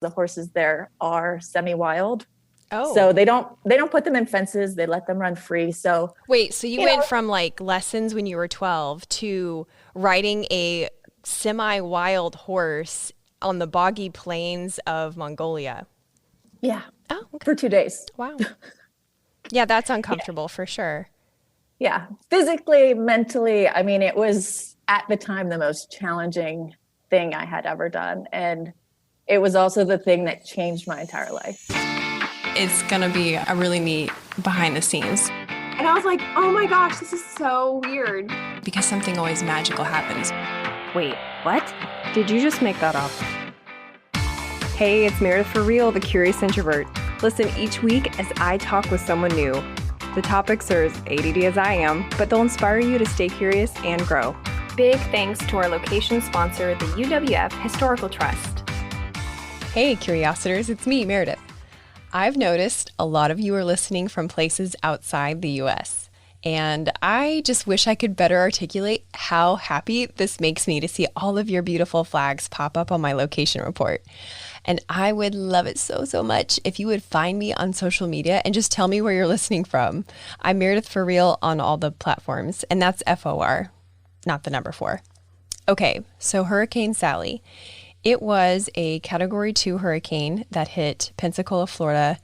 The horses there are semi-wild. Oh, So they don't put them in fences. They let them run free. So, wait, so you you know, went from like lessons when you were 12 to riding a semi-wild horse on the boggy plains of Mongolia. yeah, Oh, okay. for 2 days. Wow. Yeah, that's Yeah. uncomfortable for sure. Yeah. Physically, mentally, I mean, it was at the time the most challenging thing I had ever done. And it was also the thing that changed my entire life. It's gonna be a really neat behind the scenes And I was like, oh my gosh, this is so weird. because something always magical happens. Wait, what? Did you just make that up? Hey, it's Meredith for Real, the Curious Introvert. Listen each week as I talk with someone new. The topics are as ADD as I am, but they'll inspire you to stay curious and grow. Big thanks to our location sponsor, the UWF Historical Trust. Hey, Curiositors, it's me, Meredith. I've noticed a lot of you are listening from places outside the US, and I just wish I could better articulate how happy this makes me to see all of your beautiful flags pop up on my location report. And I would love it so, so much if you would find me on social media and just tell me where you're listening from. I'm Meredith for Real on all the platforms, and that's FOR, not the number 4. Okay, so Hurricane Sally. It was a Category 2 hurricane that hit Pensacola, Florida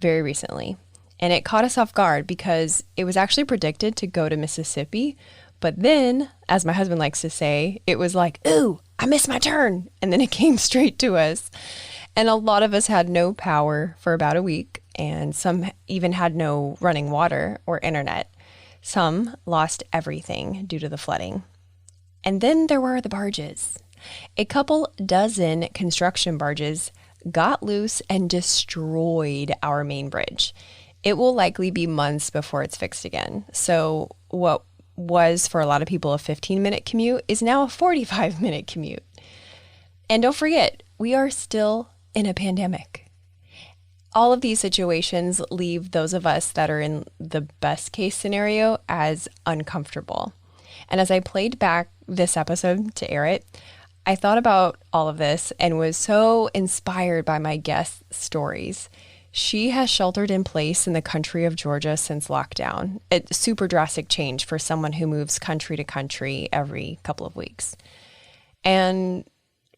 very recently. And it caught us off guard because it was actually predicted to go to Mississippi. But then, as my husband likes to say, it was like, ooh, I missed my turn. And then it came straight to us. And a lot of us had no power for about a week. And some even had no running water or internet. Some lost everything due to the flooding. And then there were the barges. A couple dozen construction barges got loose and destroyed our main bridge. It will likely be months before it's fixed again. So what was for a lot of people a 15-minute commute is now a 45-minute commute. And don't forget, we are still in a pandemic. All of these situations leave those of us that are in the best case scenario as uncomfortable. And as I played back this episode to air it, I thought about all of this and was so inspired by my guest's stories. She has sheltered in place in the country of Georgia since lockdown. It's a super drastic change for someone who moves country to country every couple of weeks. And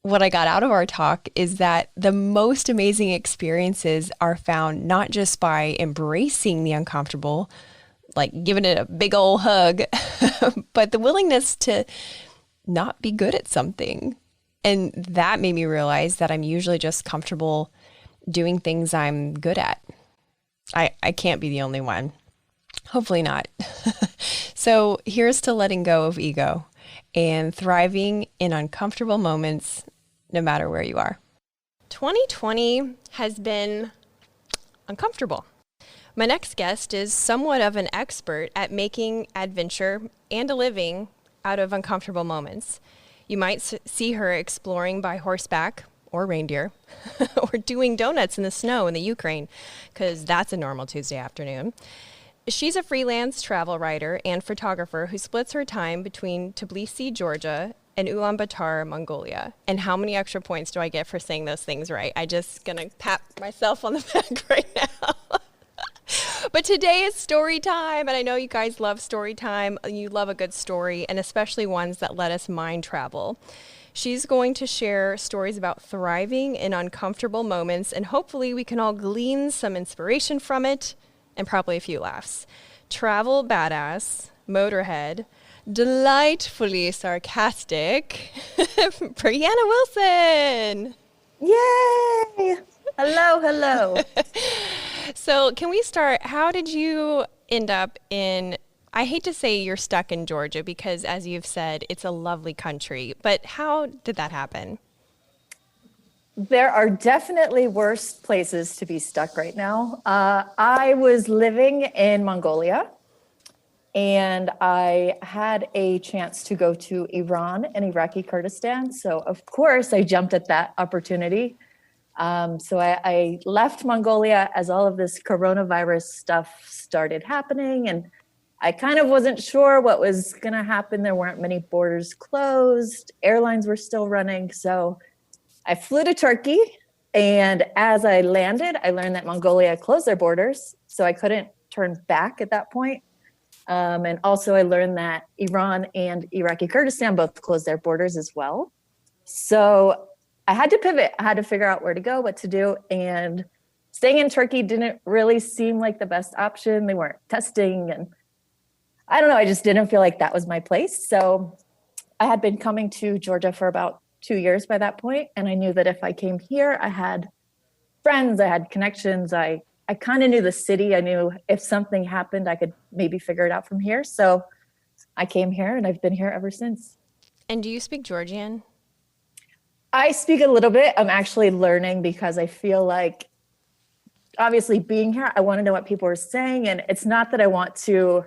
what I got out of our talk is that the most amazing experiences are found not just by embracing the uncomfortable, like giving it a big old hug, but the willingness to not be good at something. And that made me realize that I'm usually just comfortable doing things I'm good at. I can't be the only one. Hopefully not. So here's to letting go of ego and thriving in uncomfortable moments, no matter where you are. 2020 has been uncomfortable. My next guest is somewhat of an expert at making adventure and a living out of uncomfortable moments. You might see her exploring by horseback or reindeer or doing donuts in the snow in the Ukraine, because that's a normal Tuesday afternoon. She's a freelance travel writer and photographer who splits her time between Tbilisi, Georgia and Ulaanbaatar, Mongolia. And how many extra points do I get for saying those things right? I just gonna pat myself on the back right now. But today is story time, and I know you guys love story time. You love a good story, and especially ones that let us mind travel. She's going to share stories about thriving in uncomfortable moments, and hopefully we can all glean some inspiration from it, and probably a few laughs. Travel badass, motorhead, delightfully sarcastic, Breanna Wilson. Yay! Hello, hello. So can we start? How did you end up in, I hate to say you're stuck in Georgia because, as you've said, it's a lovely country, but how did that happen? There are definitely worse places to be stuck right now. I was living in Mongolia, and I had a chance to go to Iran and Iraqi Kurdistan. So, of course, I jumped at that opportunity. So I left Mongolia as all of this coronavirus stuff started happening, and I kind of wasn't sure what was going to happen. There weren't many borders closed. Airlines were still running. So I flew to Turkey And as I landed, I learned that Mongolia closed their borders, so I couldn't turn back at that point. And also I learned that Iran and Iraqi Kurdistan both closed their borders as well. So I had to pivot. I had to figure out where to go, what to do. And staying in Turkey didn't really seem like the best option. They weren't testing. And I don't know, I just didn't feel like that was my place. So I had been coming to Georgia for about 2 years by that point. And I knew that if I came here, I had friends, I had connections. I kind of knew the city. I knew if something happened, I could maybe figure it out from here. So I came here and I've been here ever since. And do you speak Georgian? I speak a little bit. I'm actually learning because I feel like, obviously being here, I want to know what people are saying. And it's not that I want to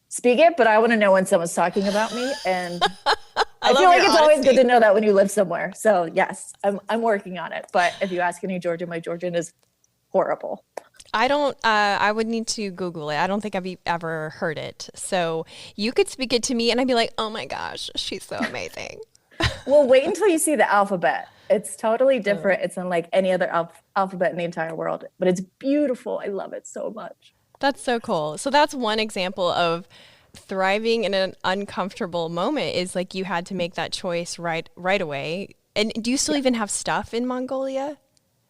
speak it, but I want to know when someone's talking about me. And I feel like it's always good to know that when you live somewhere. So yes, I'm working on it. But if you ask any Georgian, my Georgian is horrible. I would need to Google it. I don't think I've ever heard it. So you could speak it to me and I'd be like, oh my gosh, she's so amazing. Well, wait until you see the alphabet. It's totally different. It's unlike any other alphabet in the entire world, but it's beautiful. I love it so much. That's so cool. So that's one example of thriving in an uncomfortable moment, is like you had to make that choice right away. And do you still even have stuff in Mongolia?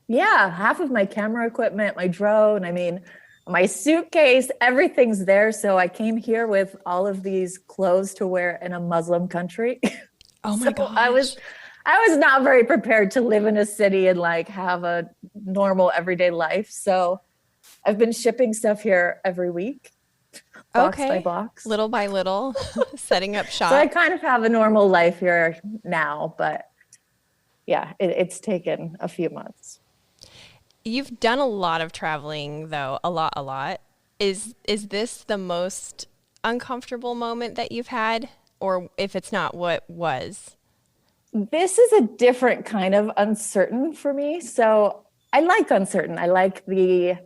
Yeah, half of my camera equipment, my drone, I mean, my suitcase, everything's there. So I came here with all of these clothes to wear in a Muslim country. Oh my gosh. I was not very prepared to live in a city and like have a normal everyday life. So I've been shipping stuff here every week, box by box. Little by little, setting up shop. So I kind of have a normal life here now, but yeah, it's taken a few months. You've done a lot of traveling though, a lot. Is this the most uncomfortable moment that you've had? Or if it's not, what was? This is a different kind of uncertain for me. So I like uncertain. I like the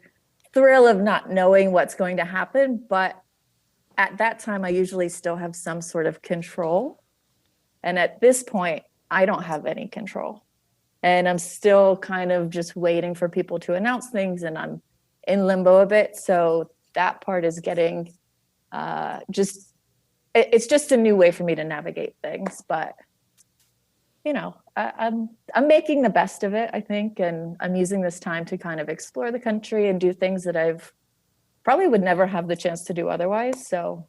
thrill of not knowing what's going to happen. But at that time, I usually still have some sort of control. And at this point, I don't have any control. And I'm still kind of just waiting for people to announce things. And I'm in limbo a bit. So that part is getting it's just a new way for me to navigate things. But you know, I'm making the best of it, I think, and I'm using this time to kind of explore the country and do things that I've probably would never have the chance to do otherwise. So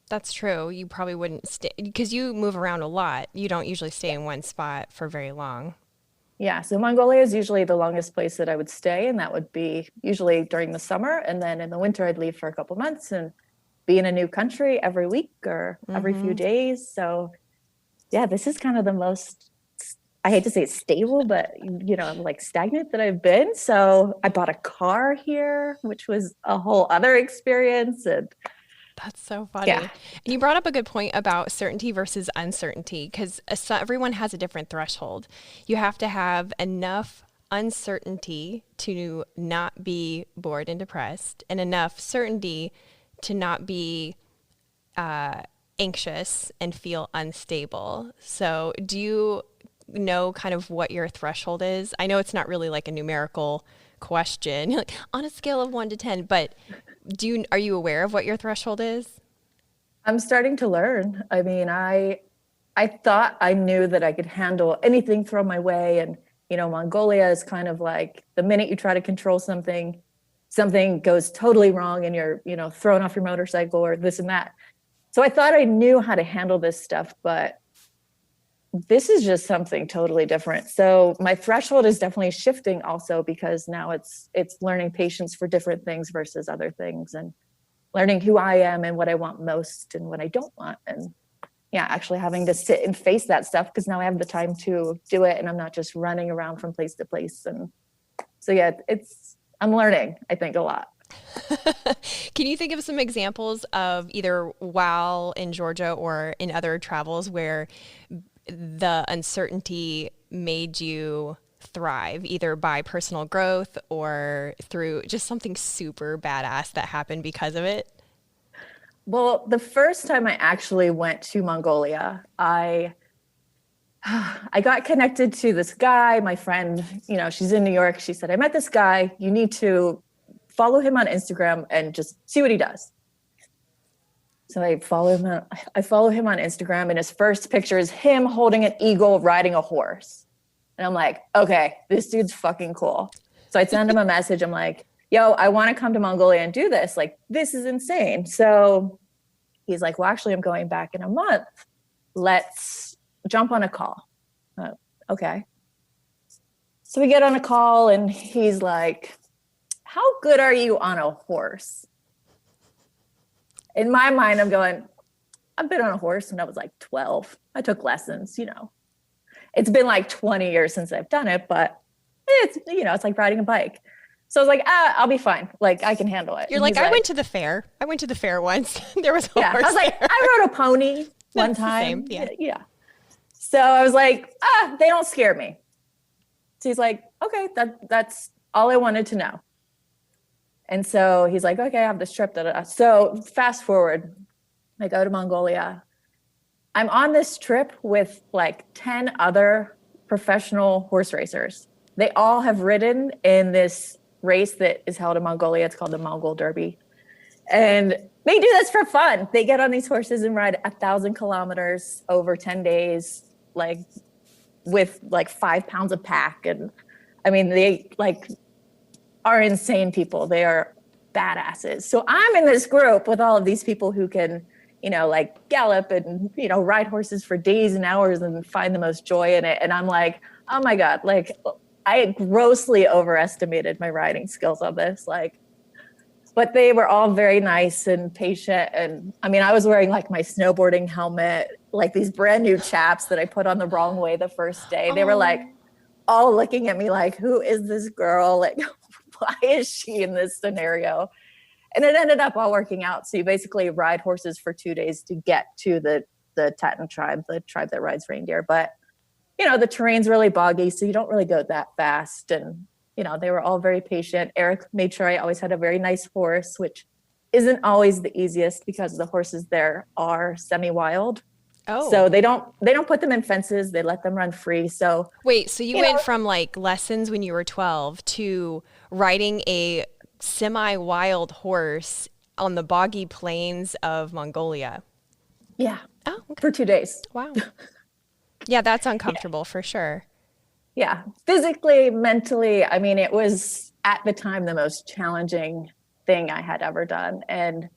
that's true. You probably wouldn't stay because you move around a lot. You don't usually stay in one spot for very long. Yeah, so Mongolia is usually the longest place that I would stay, and that would be usually during the summer, and then in the winter I'd leave for a couple months and be in a new country every week or every few days. So yeah, this is kind of the most, I hate to say it's stable, but you know, like stagnant that I've been. So I bought a car here, which was a whole other experience. And that's so funny. Yeah. And you brought up a good point about certainty versus uncertainty, because everyone has a different threshold. You have to have enough uncertainty to not be bored and depressed, and enough certainty to not be anxious and feel unstable. So do you know kind of what your threshold is? I know it's not really like a numerical question, like on a scale of 1 to 10, but are you aware of what your threshold is? I'm starting to learn. I mean, I thought I knew that I could handle anything thrown my way. And, you know, Mongolia is kind of like the minute you try to control something goes totally wrong and you're, you know, thrown off your motorcycle or this and that. So I thought I knew how to handle this stuff, but this is just something totally different. So my threshold is definitely shifting also, because now it's learning patience for different things versus other things, and learning who I am and what I want most and what I don't want. And yeah, actually having to sit and face that stuff, because now I have the time to do it and I'm not just running around from place to place. And so yeah, I'm learning, I think, a lot. Can you think of some examples of either while in Georgia or in other travels where the uncertainty made you thrive, either by personal growth or through just something super badass that happened because of it? Well, the first time I actually went to Mongolia, I I got connected to this guy, my friend, she's in New York. She said, I met this guy. You need to follow him on Instagram and just see what he does. So I follow him on Instagram, and his first picture is him holding an eagle riding a horse. And I'm like, okay, this dude's fucking cool. So I send him a message. I'm like, yo, I want to come to Mongolia and do this. Like, this is insane. So he's like, well, actually, I'm going back in a month. Let's jump on a call. Okay. So we get on a call, and he's like, how good are you on a horse? In my mind, I'm going, I've been on a horse when I was like 12. I took lessons, It's been like 20 years since I've done it, but it's like riding a bike. So I was like, I'll be fine. Like, I can handle it. You're like, I went to the fair. I went to the fair once. There was a horse I was like, there. I rode a pony one time. Same. Yeah. So I was like, they don't scare me. So he's like, okay, that's all I wanted to know. And so he's like, okay, I have this trip. So fast forward, I go to Mongolia. I'm on this trip with like 10 other professional horse racers. They all have ridden in this race that is held in Mongolia. It's called the Mongol Derby. And they do this for fun. They get on these horses and ride 1,000 kilometers over 10 days, like with like 5 pounds of pack. And I mean, they like are insane people. They are badasses. So I'm in this group with all of these people who can, like gallop and, ride horses for days and hours and find the most joy in it. And I'm like, oh my God, like I grossly overestimated my riding skills on this. But they were all very nice and patient. And I mean, I was wearing like my snowboarding helmet, like these brand new chaps that I put on the wrong way the first day. They were like all looking at me like, who is this girl? Like, why is she in this scenario? And it ended up all working out. So you basically ride horses for 2 days to get to the Teton tribe, the tribe that rides reindeer. But, the terrain's really boggy, so you don't really go that fast. And, they were all very patient. Eric made sure I always had a very nice horse, which isn't always the easiest because the horses there are semi-wild. Oh. So they don't put them in fences. They let them run free. So wait, so you went from like lessons when you were 12 to riding a semi-wild horse on the boggy plains of Mongolia. Yeah. Oh, okay. For 2 days. Wow. Yeah, that's uncomfortable for sure. Yeah. Physically, mentally, I mean, it was at the time the most challenging thing I had ever done. And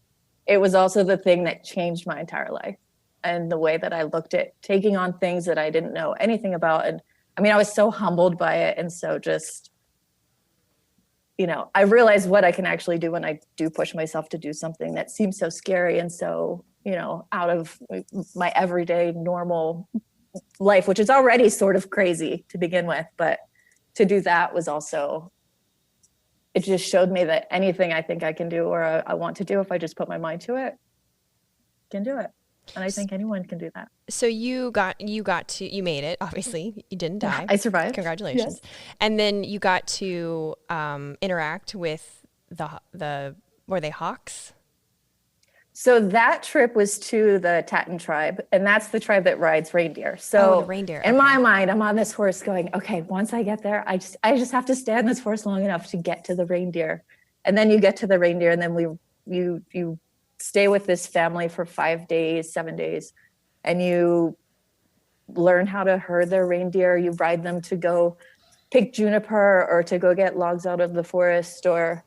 it was also the thing that changed my entire life and the way that I looked at taking on things that I didn't know anything about. And I mean, I was so humbled by it. And so just, I realized what I can actually do when I do push myself to do something that seems so scary and so, out of my everyday normal life, which is already sort of crazy to begin with. But to do that was also, it just showed me that anything I think I can do or I want to do, if I just put my mind to it, can do it. And I think anyone can do that. So you made it, obviously. You didn't die. I survived. Congratulations. Yes. And then you got to interact with were they hawks? So that trip was to the Teton tribe, and that's the tribe that rides reindeer. So the reindeer. In my mind, I'm on this horse going, okay, once I get there, I just have to stay on this horse long enough to get to the reindeer. And then you get to the reindeer, and then you stay with this family for 5 days, 7 days, and you learn how to herd their reindeer. You ride them to go pick juniper or to go get logs out of the forest or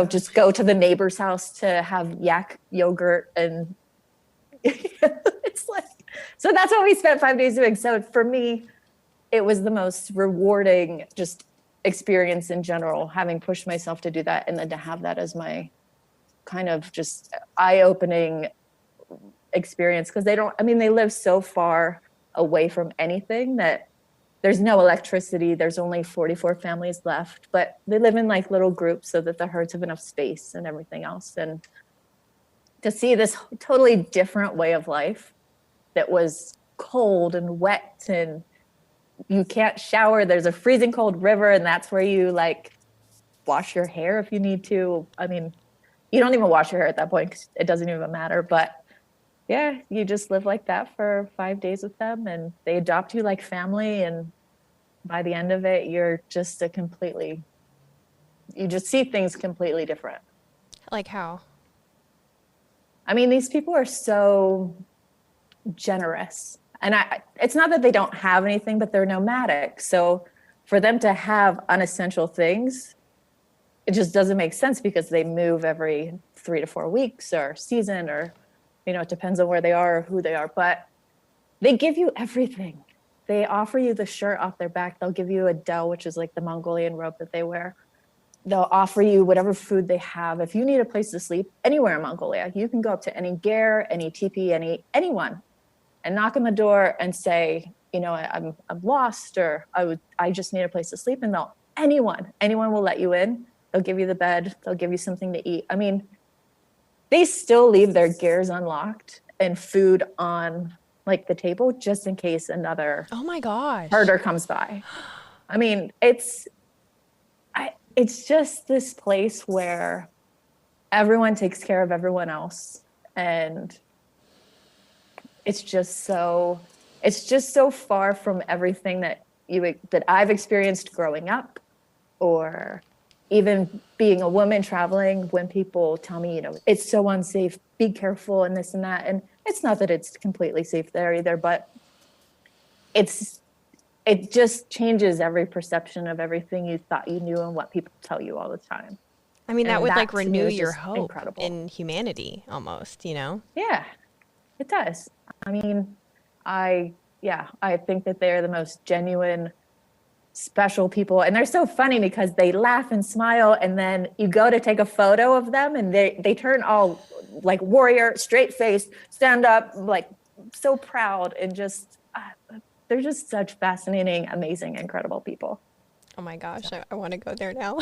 just go to the neighbor's house to have yak yogurt. And it's like, so that's what we spent 5 days doing. So for me, it was the most rewarding just experience in general, having pushed myself to do that. And then to have that as my kind of just eye-opening experience. Because they live so far away from anything that there's no electricity. There's only 44 families left, but they live in like little groups so that the herds have enough space and everything else. And to see this totally different way of life that was cold and wet and you can't shower. There's a freezing cold river and that's where you like wash your hair if you need to. I mean, you don't even wash your hair at that point because it doesn't even matter. But yeah, you just live like that for 5 days with them, and they adopt you like family. And by the end of it, you just see things completely different. Like how? I mean, these people are so generous. And it's not that they don't have anything, but they're nomadic. So for them to have unessential things, it just doesn't make sense because they move every 3 to 4 weeks or season, or, it depends on where they are or who they are. But they give you everything. They offer you the shirt off their back. They'll give you a dell, which is like the Mongolian robe that they wear. They'll offer you whatever food they have. If you need a place to sleep anywhere in Mongolia, you can go up to any ger, any teepee, anyone, and knock on the door and say, I'm lost, or I just need a place to sleep. And anyone will let you in. They'll give you the bed. They'll give you something to eat. I mean, they still leave their gears unlocked and food on like the table just in case another Oh my gosh. herder comes by. I mean, it's just this place where everyone takes care of everyone else. And it's just so far from everything that I've experienced growing up, or even being a woman traveling, when people tell me, it's so unsafe, be careful, and this and that. And it's not that it's completely safe there either, but it just changes every perception of everything you thought you knew and what people tell you all the time. I mean, that And would that like to me renew was your just hope incredible. in humanity almost, Yeah, it does. I mean, I think that they're the most genuine, special people. And they're so funny because they laugh and smile, and then you go to take a photo of them and they turn all like warrior, straight faced, stand up, like so proud, and just they're just such fascinating, amazing, incredible people. Oh my gosh, I want to go there now.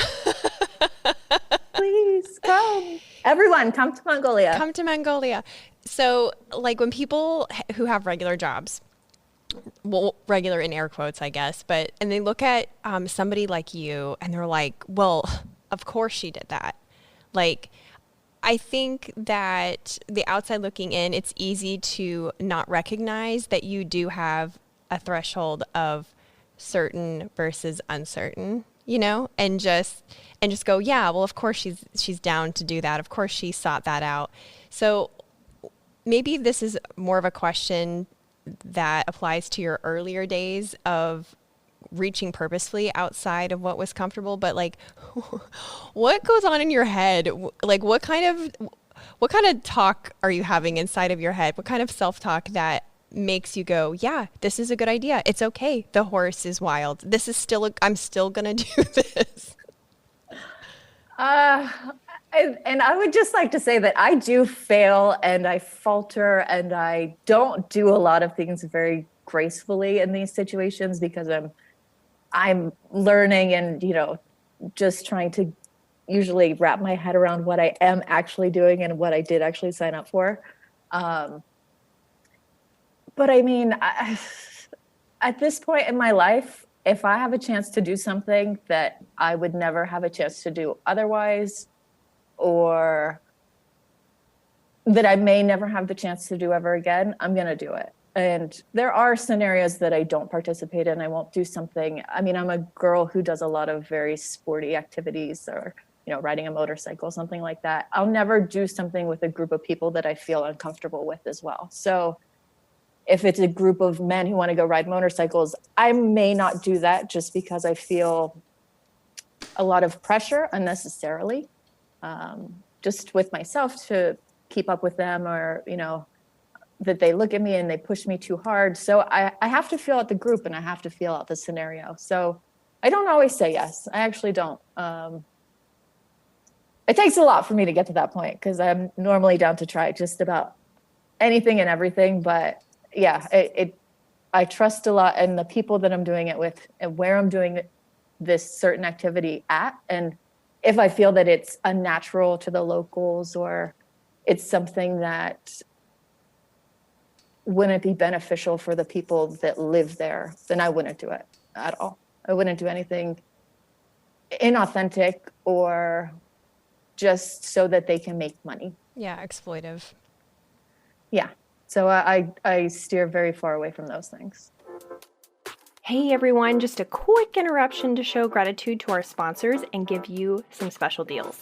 Please come. Everyone, come to Mongolia. Come to Mongolia. So, like when people who have regular jobs, well, regular in air quotes, I guess, and they look at somebody like you and they're like, well, of course she did that. Like, I think that the outside looking in, it's easy to not recognize that you do have a threshold of certain versus uncertain, and just go, yeah, well, of course she's down to do that. Of course she sought that out. So maybe this is more of a question that applies to your earlier days of reaching purposefully outside of what was comfortable, but like what goes on in your head? Like what kind of talk are you having inside of your head? What kind of self-talk that makes you go, yeah, this is a good idea. It's okay. The horse is wild. I'm still going to do this. And I would just like to say that I do fail and I falter and I don't do a lot of things very gracefully in these situations because I'm learning and, just trying to usually wrap my head around what I am actually doing and what I did actually sign up for. But I mean, at this point in my life, if I have a chance to do something that I would never have a chance to do otherwise, or that I may never have the chance to do ever again, I'm going to do it. And there are scenarios that I don't participate in. I won't do something. I mean, I'm a girl who does a lot of very sporty activities, or, riding a motorcycle, something like that. I'll never do something with a group of people that I feel uncomfortable with as well. So if it's a group of men who want to go ride motorcycles, I may not do that just because I feel a lot of pressure unnecessarily, just with myself to keep up with them, or, that they look at me and they push me too hard. So I have to feel out the group and I have to feel out the scenario. So I don't always say yes. I actually don't. It takes a lot for me to get to that point because I'm normally down to try just about anything and everything. But yeah, I trust a lot in the people that I'm doing it with and where I'm doing this certain activity at. And if I feel that it's unnatural to the locals, or it's something that wouldn't be beneficial for the people that live there, then I wouldn't do it at all. I wouldn't do anything inauthentic or just so that they can make money. Yeah, exploitive. Yeah. So I steer very far away from those things. Hey everyone, just a quick interruption to show gratitude to our sponsors and give you some special deals.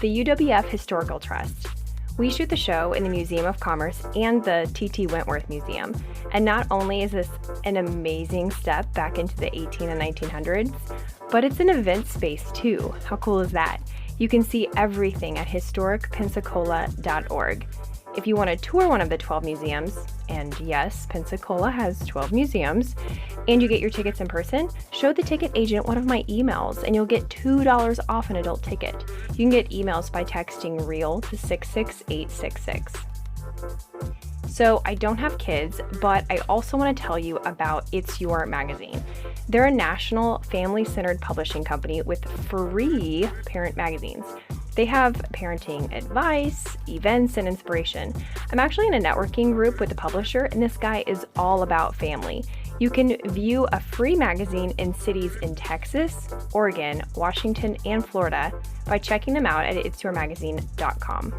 The UWF Historical Trust. We shoot the show in the Museum of Commerce and the T.T. Wentworth Museum. And not only is this an amazing step back into the 18 and 1900s, but it's an event space too. How cool is that? You can see everything at historicpensacola.org. If you want to tour one of the 12 museums, and yes, Pensacola has 12 museums, and you get your tickets in person, show the ticket agent one of my emails and you'll get $2 off an adult ticket. You can get emails by texting REAL to 66866. So I don't have kids, but I also want to tell you about It's Your Magazine. They're a national family-centered publishing company with free parent magazines. They have parenting advice, events, and inspiration. I'm actually in a networking group with the publisher, and this guy is all about family. You can view a free magazine in cities in Texas, Oregon, Washington, and Florida by checking them out at itsyourmagazine.com.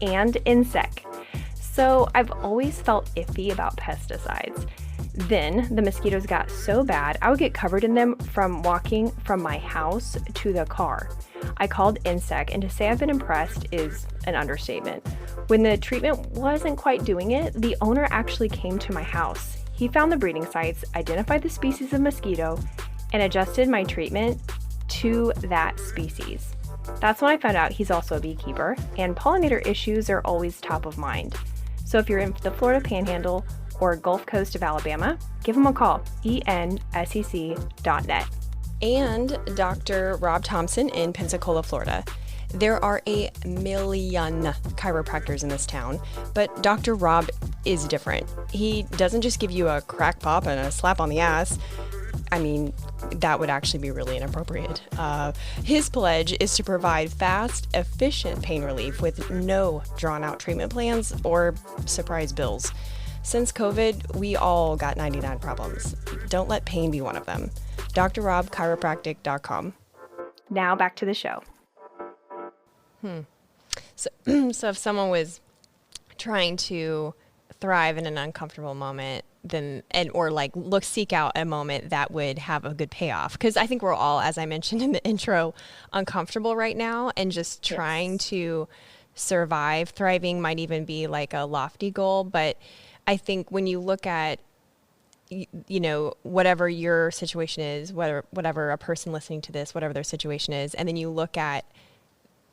And INSEC. So I've always felt iffy about pesticides. Then the mosquitoes got so bad, I would get covered in them from walking from my house to the car. I called INSEC, and to say I've been impressed is an understatement. When the treatment wasn't quite doing it, the owner actually came to my house. He found the breeding sites, identified the species of mosquito, and adjusted my treatment to that species. That's when I found out he's also a beekeeper, and pollinator issues are always top of mind. So if you're in the Florida Panhandle or Gulf Coast of Alabama, give him a call, ensec.net. And Dr. Rob Thompson in Pensacola, Florida. There are a million chiropractors in this town, but Dr. Rob is different. He doesn't just give you a crack pop and a slap on the ass. I mean, that would actually be really inappropriate. His pledge is to provide fast, efficient pain relief with no drawn-out treatment plans or surprise bills. Since COVID, we all got 99 problems. Don't let pain be one of them. drrobchiropractic.com. Now back to the show. So if someone was trying to thrive in an uncomfortable moment, then seek out a moment that would have a good payoff, because I think we're all, as I mentioned in the intro, uncomfortable right now and just trying to survive. Thriving might even be like a lofty goal, but I think when you look at whatever your situation is, whatever a person listening to this, whatever their situation is, and then you look at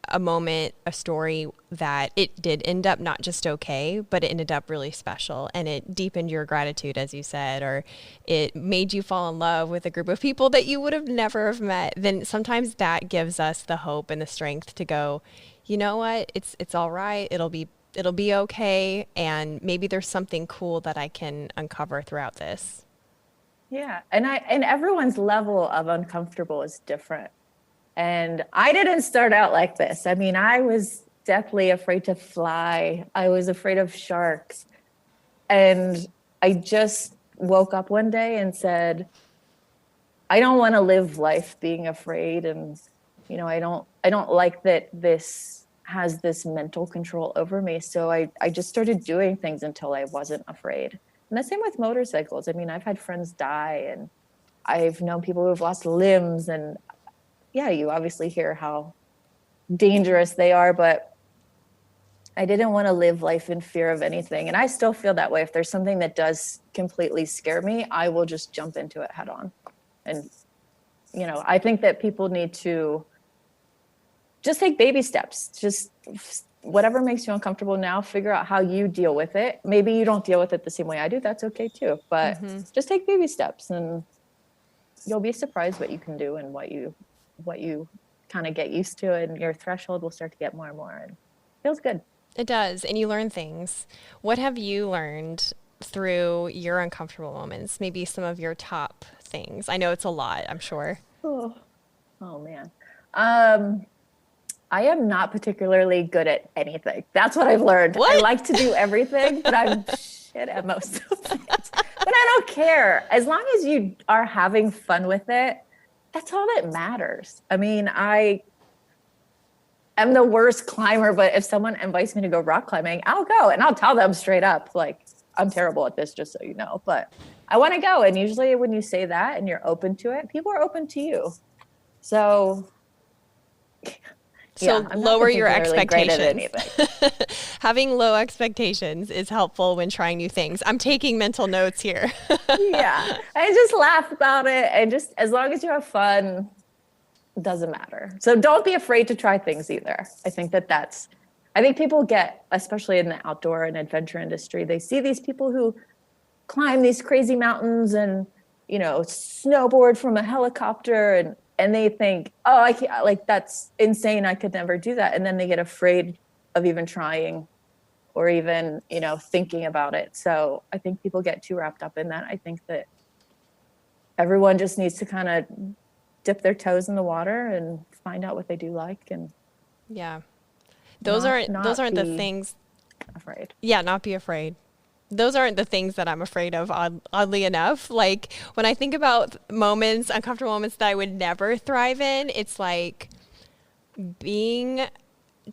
a moment, a story that it did end up not just okay, but it ended up really special, and it deepened your gratitude, as you said, or it made you fall in love with a group of people that you would have never have met, then sometimes that gives us the hope and the strength to go, you know what, it's all right, it'll be okay, and maybe there's something cool that I can uncover throughout this. Yeah, and everyone's level of uncomfortable is different. And I didn't start out like this. I mean, I was deathly afraid to fly. I was afraid of sharks. And I just woke up one day and said, I don't want to live life being afraid. And, I don't like that this has this mental control over me. So I just started doing things until I wasn't afraid. And the same with motorcycles. I mean, I've had friends die, and I've known people who have lost limbs, and yeah, you obviously hear how dangerous they are, but I didn't want to live life in fear of anything. And I still feel that way. If there's something that does completely scare me, I will just jump into it head on. And, I think that people need to just take baby steps. Just whatever makes you uncomfortable now, figure out how you deal with it. Maybe you don't deal with it the same way I do. That's okay too. But just take baby steps, and you'll be surprised what you can do and what you kind of get used to, and your threshold will start to get more and more, and it feels good. It does. And you learn things. What have you learned through your uncomfortable moments? Maybe some of your top things. I know it's a lot, I'm sure. Oh man. I am not particularly good at anything. That's what I've learned. What? I like to do everything, but I'm shit at most of it. But I don't care. As long as you are having fun with it, that's all that matters. I mean, am the worst climber, but if someone invites me to go rock climbing, I'll go, and I'll tell them straight up, like, I'm terrible at this, just so you know, but I want to go. And usually when you say that and you're open to it, people are open to you. So So yeah, I'm not lower your particularly great at expectations. anything. Having low expectations is helpful when trying new things. I'm taking mental notes here. Yeah, I just laugh about it, and just as long as you have fun, it doesn't matter. So don't be afraid to try things either. I think I think people get, especially in the outdoor and adventure industry, they see these people who climb these crazy mountains and, you know, snowboard from a helicopter, and they think, oh, I can't, like, that's insane, I could never do that. And then they get afraid of even trying or even, you know, thinking about it. So I think people get too wrapped up in that. I think that everyone just needs to kind of dip their toes in the water and find out what they do like, and Yeah. Those aren't the things. afraid. Yeah, not be afraid. Those aren't the things that I'm afraid of, oddly enough. Like, when I think about moments, uncomfortable moments that I would never thrive in, it's like being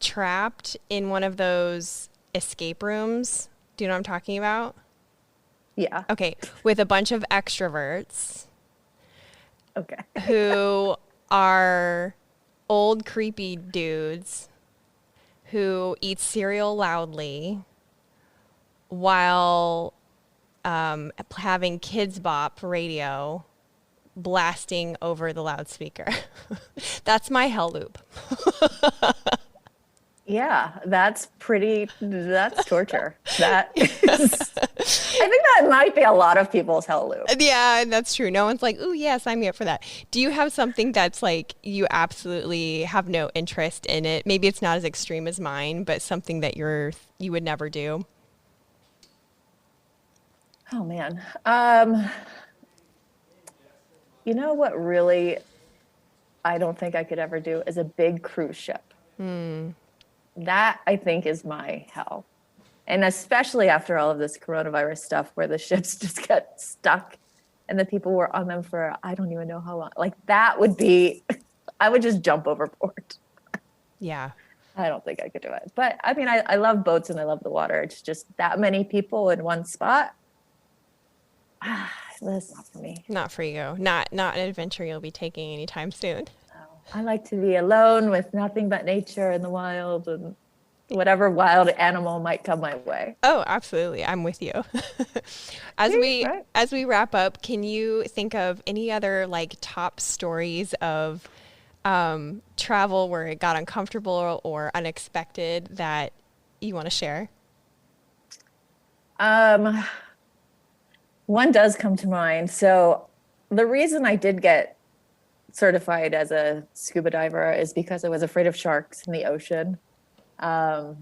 trapped in one of those escape rooms. Do you know what I'm talking about? Yeah. Okay, with a bunch of extroverts Okay. who are old, creepy dudes who eat cereal loudly while having Kids Bop radio blasting over the loudspeaker. That's my hell loop. Yeah, that's torture. That is, I think that might be a lot of people's hell loop. Yeah, that's true. No one's like, ooh, yeah, sign me up for that. Do you have something that's like you absolutely have no interest in it? Maybe it's not as extreme as mine, but something that you would never do. Oh man. You know what really I don't think I could ever do is a big cruise ship. That I think is my hell. And especially after all of this coronavirus stuff where the ships just get stuck and the people were on them for, I don't even know how long. Like that would be, I would just jump overboard. Yeah. I don't think I could do it. But I mean, I love boats and I love the water. It's just that many people in one spot. That's not for me. Not for you. Not an adventure you'll be taking anytime soon. I like to be alone with nothing but nature and the wild and whatever wild animal might come my way. Oh, absolutely. I'm with you. As we wrap up, can you think of any other like top stories of travel where it got uncomfortable or unexpected that you want to share? One does come to mind. So the reason I did get certified as a scuba diver is because I was afraid of sharks in the ocean. And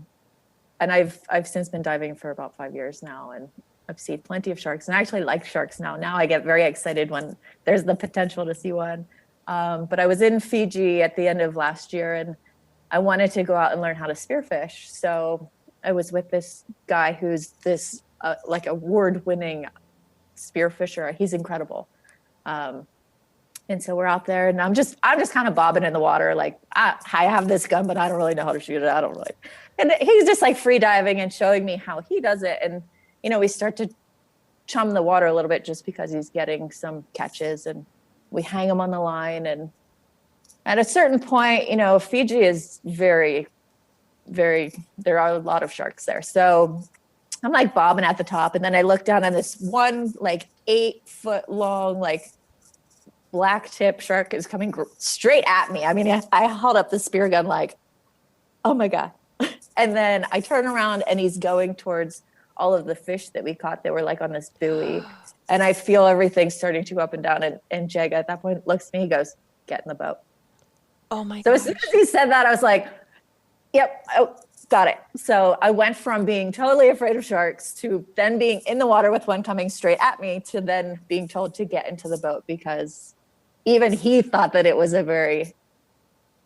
I've since been diving for about 5 years now, and I've seen plenty of sharks, and I actually like sharks now. Now I get very excited when there's the potential to see one. But I was in Fiji at the end of last year, and I wanted to go out and learn how to spearfish. So I was with this guy who's this like award-winning spearfisher. He's incredible. And so we're out there, and I'm just kind of bobbing in the water, like I have this gun, but I don't really know how to shoot it. I don't really. And he's just like free diving and showing me how he does it. And you know, we start to chum the water a little bit just because he's getting some catches, and we hang him on the line. And at a certain point, you know, Fiji is very, very. There are a lot of sharks there, so I'm like bobbing at the top, and then I look down, and this one like 8-foot long like black tip shark is coming straight at me. I mean, I held up the spear gun like, oh my God. And then I turn around and he's going towards all of the fish that we caught that were like on this buoy. And I feel everything starting to go up and down. And Jag at that point looks at me, he goes, get in the boat. Oh my God. So as soon as he said that, I was like, yep, oh, got it. So I went from being totally afraid of sharks to then being in the water with one coming straight at me to then being told to get into the boat, because even he thought that it was a very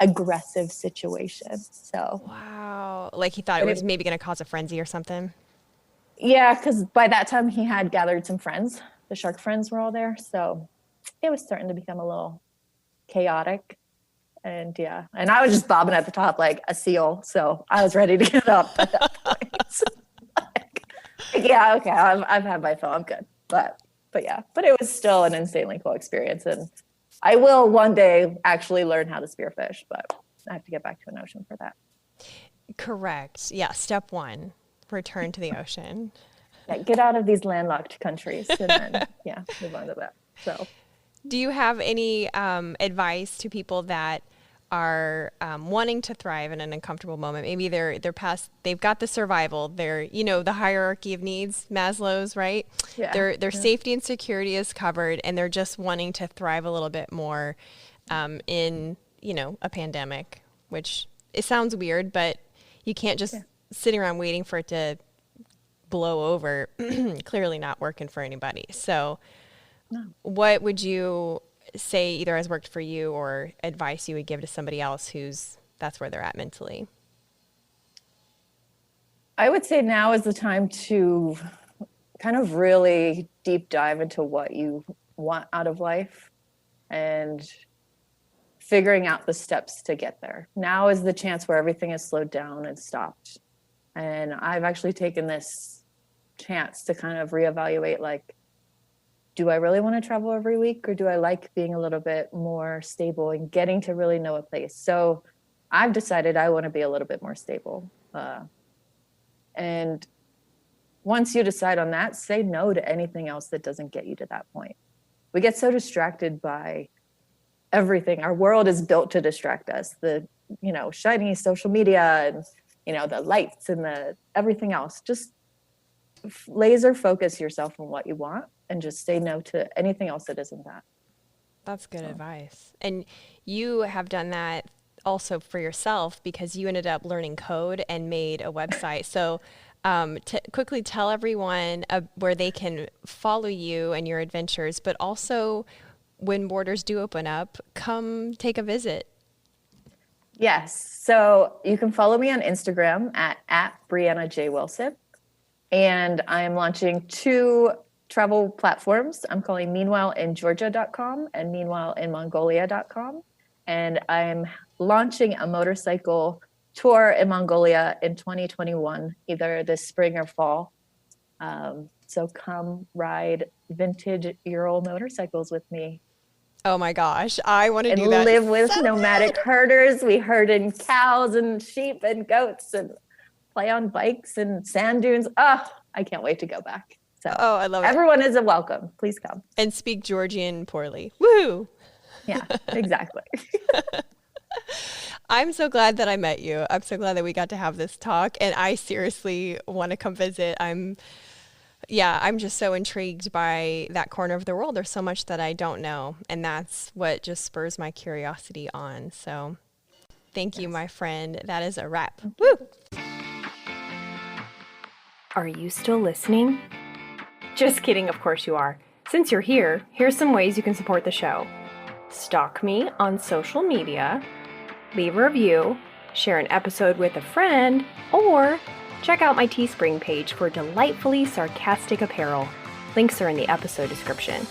aggressive situation. So wow, like he thought it was maybe going to cause a frenzy or something. Yeah, because by that time he had gathered some friends. The shark friends were all there, so it was starting to become a little chaotic. And yeah, and I was just bobbing at the top like a seal. So I was ready to get up at that point. Yeah, okay, I've had my fill. I'm good. But yeah, but it was still an insanely cool experience. And I will one day actually learn how to spearfish, but I have to get back to an ocean for that. Correct. Yeah. Step one, return to the ocean. Yeah, get out of these landlocked countries and then, yeah, move on to that. So, do you have any advice to people that are wanting to thrive in an uncomfortable moment? Maybe they've got the survival, the hierarchy of needs, Maslow's, right? Yeah. Their safety and security is covered, and they're just wanting to thrive a little bit more in, a pandemic, which it sounds weird, but you can't just sit around waiting for it to blow over. Clearly not working for anybody. So what would you say either has worked for you or advice you would give to somebody else that's where they're at mentally? I would say now is the time to kind of really deep dive into what you want out of life and figuring out the steps to get there. Now is the chance where everything is slowed down and stopped. And I've actually taken this chance to kind of reevaluate, like, do I really want to travel every week, or do I like being a little bit more stable and getting to really know a place? So I've decided I want to be a little bit more stable. And once you decide on that, say no to anything else that doesn't get you to that point. We get so distracted by everything. Our world is built to distract us. The, shiny social media and, the lights and the everything else. Just laser focus yourself on what you want and just say no to anything else that isn't that. That's good advice. And you have done that also for yourself because you ended up learning code and made a website. So to quickly tell everyone where they can follow you and your adventures, but also when borders do open up, come take a visit. Yes. So you can follow me on Instagram at Breanna J. Wilson. And I'm launching 2 travel platforms. I'm calling meanwhileingeorgia.com and meanwhileinmongolia.com. And I'm launching a motorcycle tour in Mongolia in 2021, either this spring or fall. So come ride vintage Ural motorcycles with me. Oh my gosh, I want to do that. And live with nomadic herders. We herd in cows and sheep and goats and play on bikes and sand dunes. Oh, I can't wait to go back. So I love it. Everyone is welcome. Please come. And speak Georgian poorly. Woo! Yeah, exactly. I'm so glad that I met you. I'm so glad that we got to have this talk, and I seriously want to come visit. I'm just so intrigued by that corner of the world. There's so much that I don't know, and that's what just spurs my curiosity on. So thank you, my friend. That is a wrap. Woo! Are you still listening? Just kidding, of course you are. Since you're here, here's some ways you can support the show. Stalk me on social media, leave a review, share an episode with a friend, or check out my Teespring page for delightfully sarcastic apparel. Links are in the episode description.